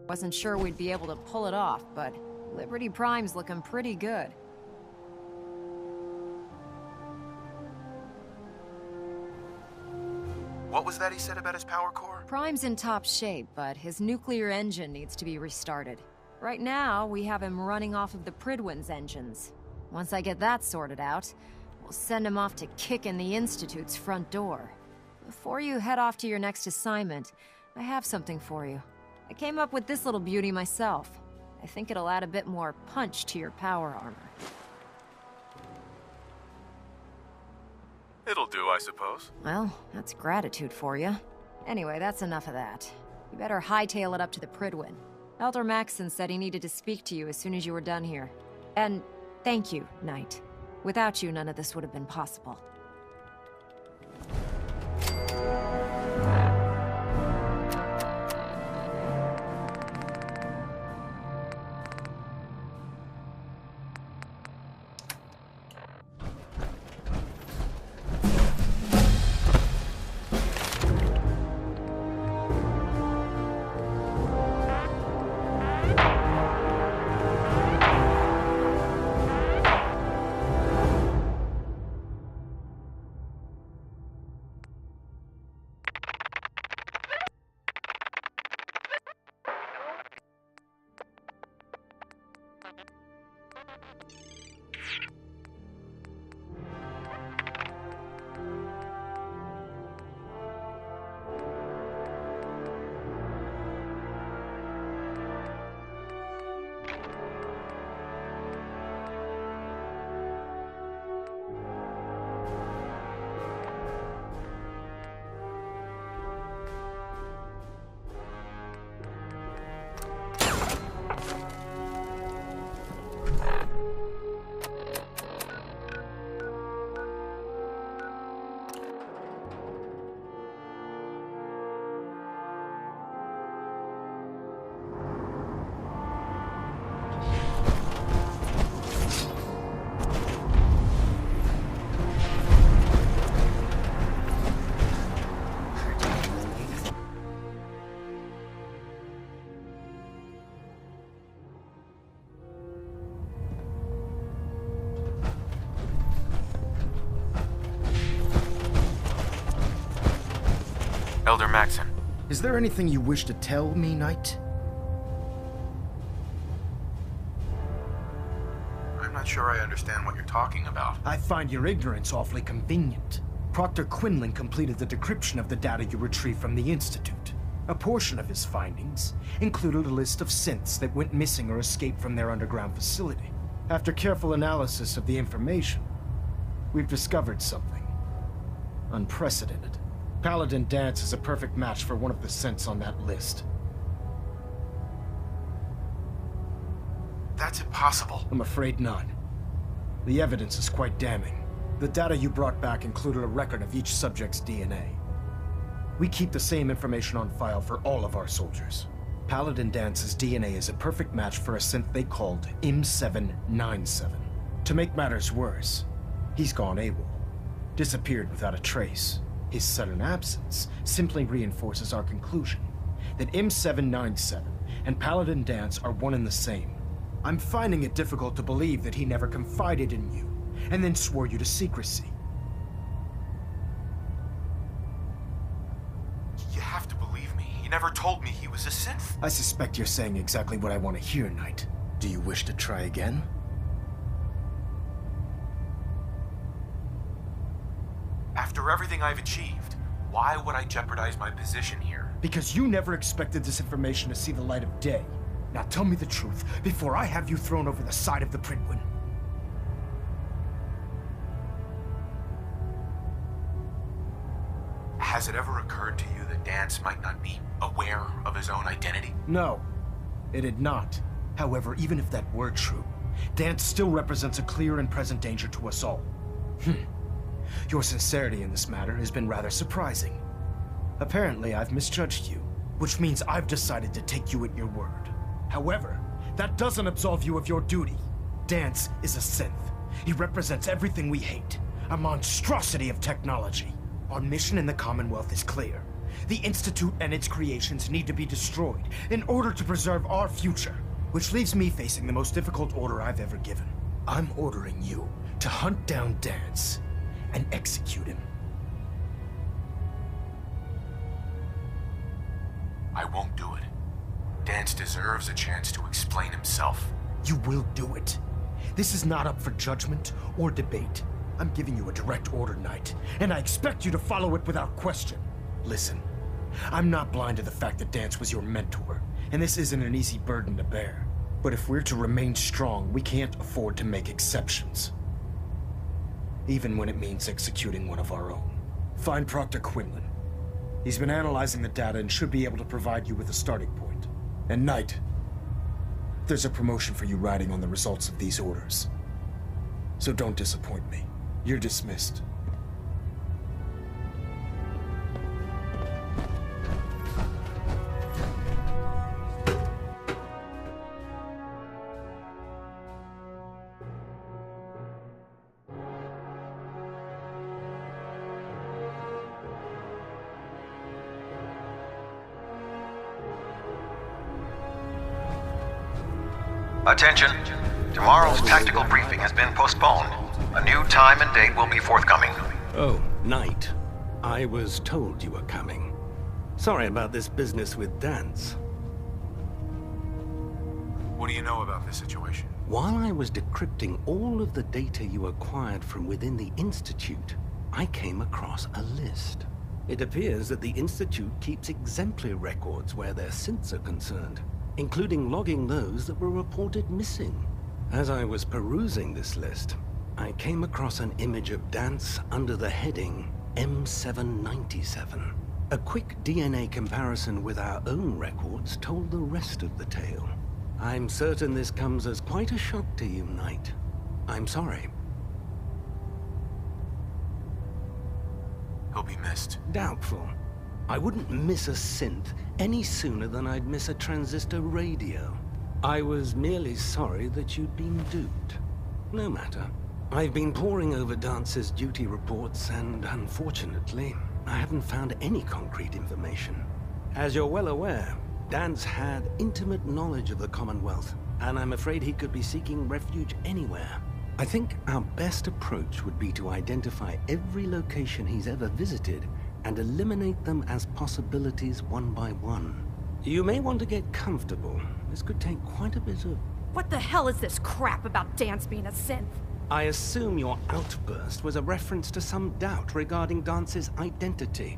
Wasn't sure we'd be able to pull it off, but Liberty Prime's looking pretty good. What was that he said about his power core? Prime's in top shape, but his nuclear engine needs to be restarted. Right now, we have him running off of the Prydwen's engines. Once I get that sorted out, we'll send him off to kick in the Institute's front door. Before you head off to your next assignment, I have something for you. I came up with this little beauty myself. I think it'll add a bit more punch to your power armor. It'll do, I suppose. Well, that's gratitude for you. Anyway, that's enough of that. You better hightail it up to the Prydwen. Elder Maxson said he needed to speak to you as soon as you were done here. And thank you, Knight. Without you, none of this would have been possible. Elder Maxson. Is there anything you wish to tell me, Knight? I'm not sure I understand what you're talking about. I find your ignorance awfully convenient. Proctor Quinlan completed the decryption of the data you retrieved from the Institute. A portion of his findings included a list of synths that went missing or escaped from their underground facility. After careful analysis of the information, we've discovered something unprecedented. Paladin Danse is a perfect match for one of the synths on that list. That's impossible. I'm afraid not. The evidence is quite damning. The data you brought back included a record of each subject's DNA. We keep the same information on file for all of our soldiers. Paladin Danse's DNA is a perfect match for a synth they called M797. To make matters worse, he's gone AWOL. Disappeared without a trace. His sudden absence simply reinforces our conclusion that M797 and Paladin Danse are one and the same. I'm finding it difficult to believe that he never confided in you, and then swore you to secrecy. You have to believe me. He never told me he was a synth. I suspect you're saying exactly what I want to hear, Knight. Do you wish to try again? After everything I've achieved, why would I jeopardize my position here? Because you never expected this information to see the light of day. Now tell me the truth, before I have you thrown over the side of the Prydwen. Has it ever occurred to you that Danse might not be aware of his own identity? No, it had not. However, even if that were true, Danse still represents a clear and present danger to us all. Your sincerity in this matter has been rather surprising. Apparently, I've misjudged you, which means I've decided to take you at your word. However, that doesn't absolve you of your duty. Danse is a synth. He represents everything we hate, a monstrosity of technology. Our mission in the Commonwealth is clear. The Institute and its creations need to be destroyed in order to preserve our future. Which leaves me facing the most difficult order I've ever given. I'm ordering you to hunt down Danse and execute him. I won't do it. Danse deserves a chance to explain himself. You will do it. This is not up for judgment or debate. I'm giving you a direct order, Knight, and I expect you to follow it without question. Listen, I'm not blind to the fact that Danse was your mentor, and this isn't an easy burden to bear. But if we're to remain strong, we can't afford to make exceptions. Even when it means executing one of our own. Find Proctor Quinlan. He's been analyzing the data and should be able to provide you with a starting point. And Knight, there's a promotion for you riding on the results of these orders. So don't disappoint me. You're dismissed. Attention. Tomorrow's tactical briefing has been postponed. A new time and date will be forthcoming. Oh, Knight. I was told you were coming. Sorry about this business with Danse. What do you know about this situation? While I was decrypting all of the data you acquired from within the Institute, I came across a list. It appears that the Institute keeps exemplary records where their synths are concerned, including logging those that were reported missing. As I was perusing this list, I came across an image of Danse under the heading M797. A quick DNA comparison with our own records told the rest of the tale. I'm certain this comes as quite a shock to you, Knight. I'm sorry. He'll be missed. Doubtful. I wouldn't miss a synth any sooner than I'd miss a transistor radio. I was merely sorry that you'd been duped. No matter. I've been poring over Dance's duty reports, and unfortunately, I haven't found any concrete information. As you're well aware, Danse had intimate knowledge of the Commonwealth, and I'm afraid he could be seeking refuge anywhere. I think our best approach would be to identify every location he's ever visited and eliminate them as possibilities one by one. You may want to get comfortable. This could take quite a bit of... What the hell is this crap about Danse being a synth? I assume your outburst was a reference to some doubt regarding Dance's identity.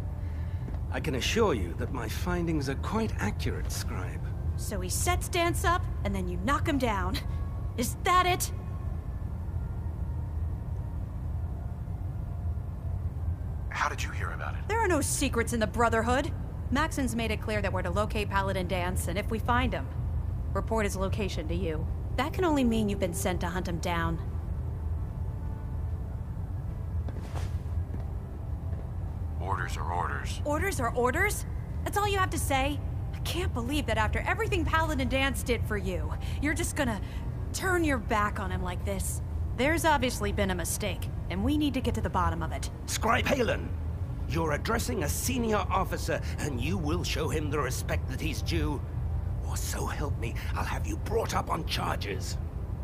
I can assure you that my findings are quite accurate, Scribe. So he sets Danse up, and then you knock him down. Is that it? How did you hear about it? There are no secrets in the Brotherhood. Maxon's made it clear that we're to locate Paladin Danse, and if we find him, report his location to you. That can only mean you've been sent to hunt him down. Orders are orders. Orders are orders? That's all you have to say? I can't believe that after everything Paladin Danse did for you, you're just gonna turn your back on him like this. There's obviously been a mistake, and we need to get to the bottom of it. Scribe Haylen, you're addressing a senior officer, and you will show him the respect that he's due. Or so help me, I'll have you brought up on charges.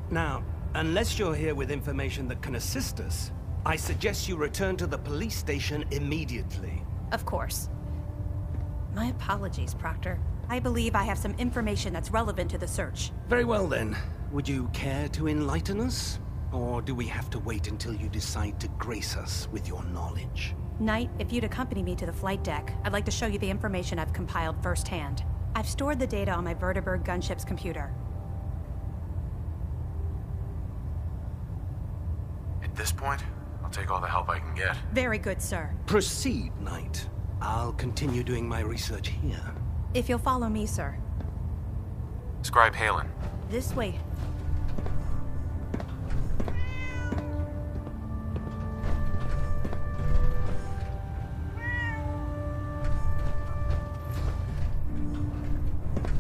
Now, unless you're here with information that can assist us, I suggest you return to the police station immediately. Of course. My apologies, Proctor. I believe I have some information that's relevant to the search. Very well then. Would you care to enlighten us? Or do we have to wait until you decide to grace us with your knowledge? Knight, if you'd accompany me to the flight deck, I'd like to show you the information I've compiled firsthand. I've stored the data on my Vertibird gunship's computer. At this point, I'll take all the help I can get. Very good, sir. Proceed, Knight. I'll continue doing my research here. If you'll follow me, sir. Scribe Haylen. This way.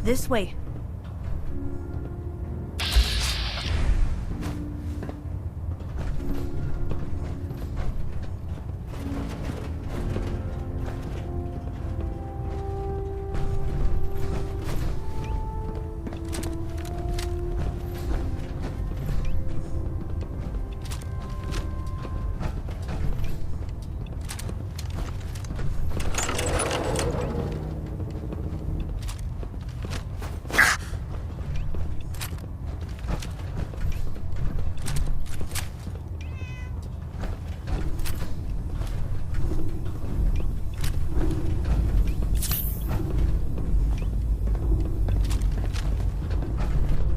This way.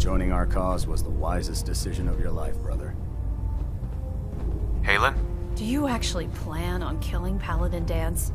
Joining our cause was the wisest decision of your life, brother. Haylen? Do you actually plan on killing Paladin Danse?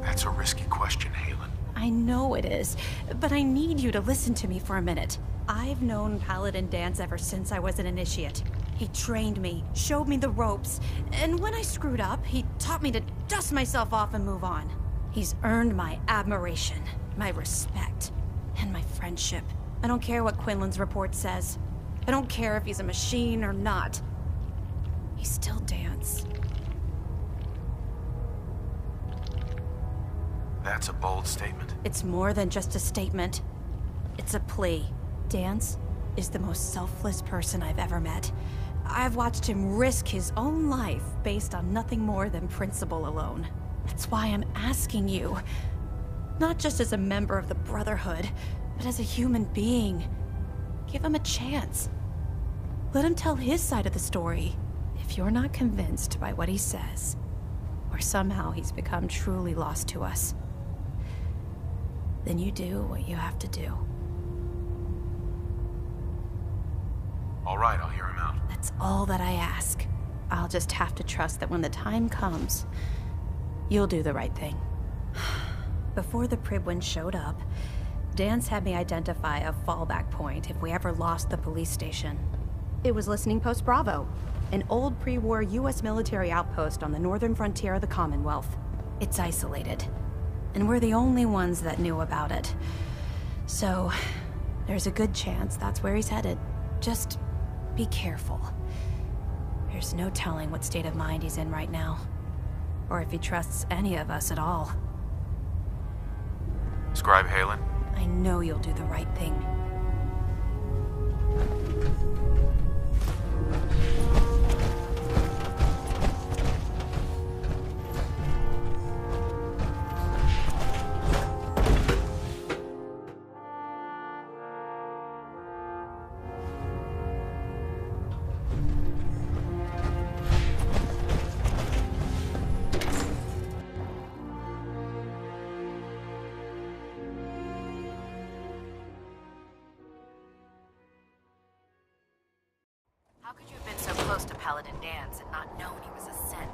That's a risky question, Haylen. I know it is, but I need you to listen to me for a minute. I've known Paladin Danse ever since I was an initiate. He trained me, showed me the ropes, and when I screwed up, he taught me to dust myself off and move on. He's earned my admiration, my respect, and my friendship. I don't care what Quinlan's report says. I don't care if he's a machine or not. He's still Danse. That's a bold statement. It's more than just a statement. It's a plea. Danse is the most selfless person I've ever met. I've watched him risk his own life based on nothing more than principle alone. That's why I'm asking you. Not just as a member of the Brotherhood, but as a human being. Give him a chance. Let him tell his side of the story. If you're not convinced by what he says, or somehow he's become truly lost to us, then you do what you have to do. All right, I'll hear him out. That's all that I ask. I'll just have to trust that when the time comes, you'll do the right thing. Before the Prydwens showed up, Danse had me identify a fallback point if we ever lost the police station. It was Listening Post Bravo, an old pre-war US military outpost on the northern frontier of the Commonwealth. It's isolated, and we're the only ones that knew about it. So, there's a good chance that's where he's headed. Just be careful. There's no telling what state of mind he's in right now, or if he trusts any of us at all. Scribe Haylen? I know you'll do the right thing. How could you have been so close to Paladin Danse and not known he was a synth?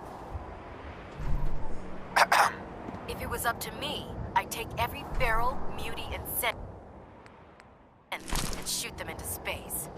If it was up to me, I'd take every feral, mutie, and synth and shoot them into space.